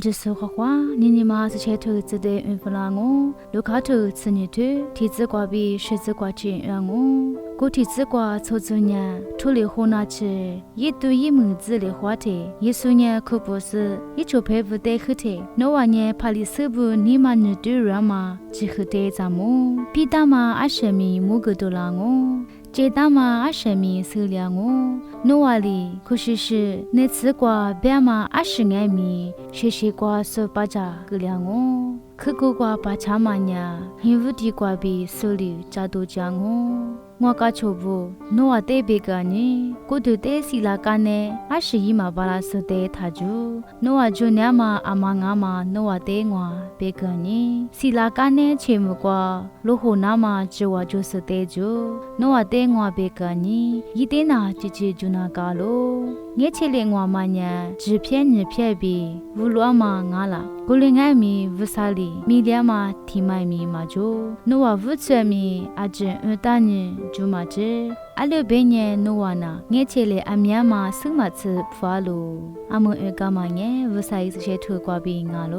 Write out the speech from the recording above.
这时候话，你妈是前头子的孕妇啦我，路卡头子女头，提子瓜比十子瓜钱让我，过提子瓜凑足年，处理好那吃，一对一门子的话题，一数年可不是，一chỗ陪不得喝的，那晚年怕里手不你妈女对人嘛，只喝得咱们，比他嘛20米木个多啦我。这大嘛20米收量哦，努瓦里可是那次瓜别嘛20米，些瓜收巴扎个量哦，可个瓜巴查嘛呀，因为地瓜比手里扎多讲哦。我家छो不，努瓦得别个呢，过头得西拉干呢，21嘛巴拉收得他住，努瓦就那嘛阿妈阿妈努瓦得我别个呢，西拉干呢全部瓜，路后那嘛就我就收得住，努瓦得我别个呢，一点那就那个咯，我前来我嘛呢，只骗你骗别，无论嘛我啦。过来爱米无啥哩，米两嘛提买米嘛就，努瓦无做米，阿只大人就嘛只，阿六百年努瓦那，我前来阿米嘛生嘛吃发咯，阿么干嘛呢？无啥意思些拖挂比我咯。